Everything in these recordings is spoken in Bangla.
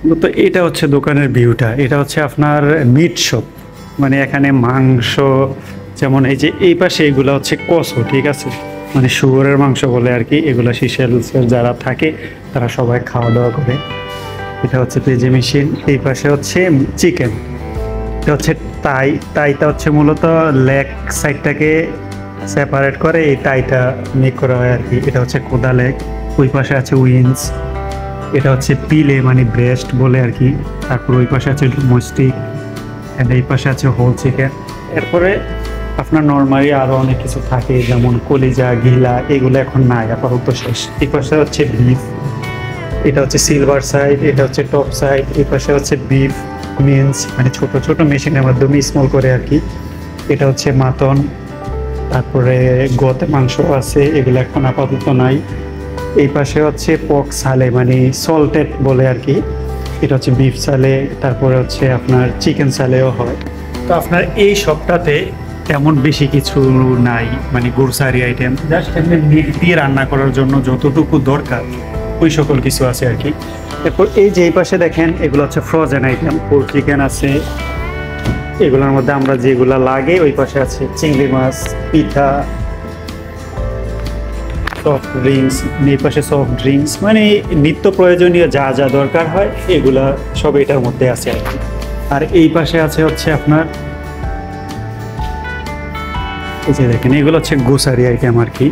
তো এটা হচ্ছে দোকানের ভিউটা, এটা হচ্ছে আপনার মিট শপ, মানে এখানে মাংস, যেমন এই যে এই পাশে এগুলো হচ্ছে কসো, ঠিক আছে, মানে শুয়োরের মাংস বলে আর কি, এগুলো সিশেলসের যারা থাকে তারা সবাই খাওয়া দাওয়া করে। এটা হচ্ছে পেজি মেশিন। এই পাশে হচ্ছে চিকেন, এটা হচ্ছে তাইটা হচ্ছে মূলত লেগ সাইডটাকে সেপারেট করে এই টাইটা মেক করা হয় আর কি। এটা হচ্ছে কোদা লেগ। ওই পাশে আছে উইংস, এটা হচ্ছে পিলে মানে ব্রেস্ট বলে আর কি। তারপর ওই পাশে আছে মস্টিক, এই পাশে আছে হোল চিকেন। এরপরে আপনার নর্মালি আরও অনেক কিছু থাকে, যেমন কলিজা, গিলা, এগুলো এখন নাই, আপাতত শেষ। এই পাশে হচ্ছে বিফ, এটা হচ্ছে সিলভার সাইড, এটা হচ্ছে টপ সাইড। এই পাশে হচ্ছে বিফ মিন্স, মানে ছোট ছোট মেশিনের মাধ্যমে স্মল করে আর কি। এটা হচ্ছে মাটন, তারপরে গতে মাংস আছে, এগুলো এখন আপাতত নাই। এই পাশে হচ্ছে পক সালে, মানে সল্টেড বলে আর কি, এটা হচ্ছে বিফ সালে। তারপরে হচ্ছে আপনার চিকেন সালেও হয়। তো আপনার এই সবটাতে তেমন বেশি কিছু নাই, মানে গ্রোসারি আইটেম, জাস্ট এমনি মিট দিয়ে রান্না করার জন্য যতটুকু দরকার ওই সকল কিছু আছে আর কি। এরপর এই যে এই পাশে দেখেন, এগুলো হচ্ছে ফ্রোজেন আইটেম, পোর্ক চিকেন আছে, এগুলোর মধ্যে আমরা যেগুলো লাগে। ওই পাশে আছে চিংড়ি মাছ, পিঠা, সফট ড্রিঙ্কস, এই পাশে সফট ড্রিঙ্কস, মানে নিত্য প্রয়োজনীয় যা যা দরকার হয় এগুলা সব এটার মধ্যে আছে আর কি। আর এই পাশে আছে হচ্ছে আপনার এই যে দেখেন, এগুলো হচ্ছে গ্রোসারি আইটেম আর কি,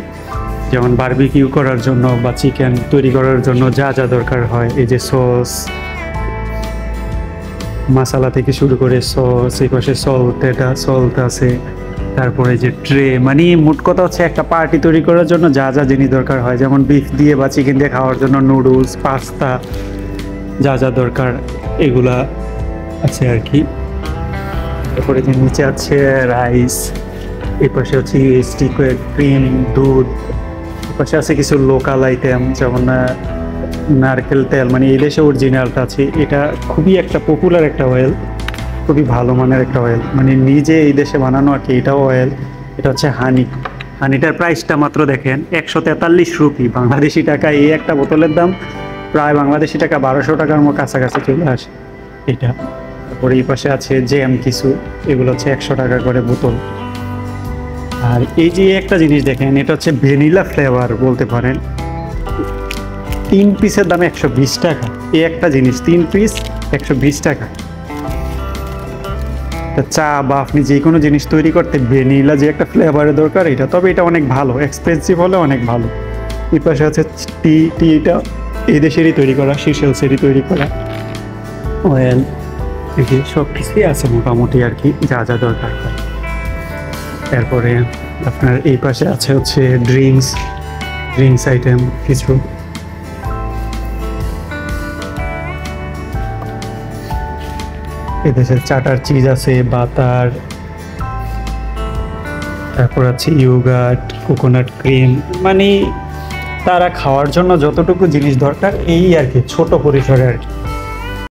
যেমন বারবিকিউ করার জন্য বা চিকেন তৈরি করার জন্য যা যা দরকার হয়। এই যে সস, মশলা থেকে শুরু করে সস, এই পাশে সল্ট আছে। তারপরে যে ট্রে, মানে মোট কথা হচ্ছে একটা পার্টি তৈরি করার জন্য যা যা জিনিস দরকার হয়, যেমন বিফ দিয়ে বা চিকেন দিয়ে খাওয়ার জন্য নুডলস, পাস্তা, যা যা দরকার এগুলা আছে আর কি। তারপরে যে নিচে আছে রাইস, এই পাশে হচ্ছে স্টিকুয়েড ক্রিম, দুধ। এই পাশে আছে কিছু লোকাল আইটেম, যেমন নারকেল তেল, মানে এই দেশে অরিজিনালটা আছে। এটা খুবই একটা পপুলার একটা অয়েল, খুবই ভালো মানের একটা অয়েল, মানে নিজে এই দেশে বানানো আর কি। এটাও অয়েল। এটা হচ্ছে হানিটার প্রাইসটা মাত্র দেখেন 143 রুপি বাংলাদেশি টাকা। এই একটা বোতলের দাম প্রায় বাংলাদেশি টাকা 1200 টাকার মতো কাছাকাছি চলে আসে এটা। তারপরে এই পাশে আছে জ্যাম কিছু, এগুলো হচ্ছে 100 টাকা করে বোতল। আর এই যে একটা জিনিস দেখেন, এটা হচ্ছে ভ্যানিলা ফ্লেভার বলতে পারেন, 3 পিসের দাম 120 টাকা। এই একটা জিনিস 3 পিস 120 টাকা। চা বা আপনি যে কোনো জিনিস তৈরি করতে ভ্যানিলা যে একটা ফ্লেভারের দরকার এটা, তবে এটা অনেক ভালো, এক্সপেন্সিভ হলে অনেক ভালো। এই পাশে আছে টিটা এই দেশেরই তৈরি করা, সিশেলসেরই তৈরি করা অয়েল। এই যে সব কিছুই আছে মোটামুটি আর কি, যা যা দরকার হয়। তারপরে আপনার এই পাশে আছে হচ্ছে ড্রিঙ্কস আইটেম কিছু। এদেশে চাটার চিজ আছে, বাটার, তারপর আছে ইয়োগার্ট, কোকোনাট ক্রিম, মানে তারা খাওয়ার জন্য যতটুকু জিনিস দরকার এই আর কি, ছোট পরিসরে আর কি।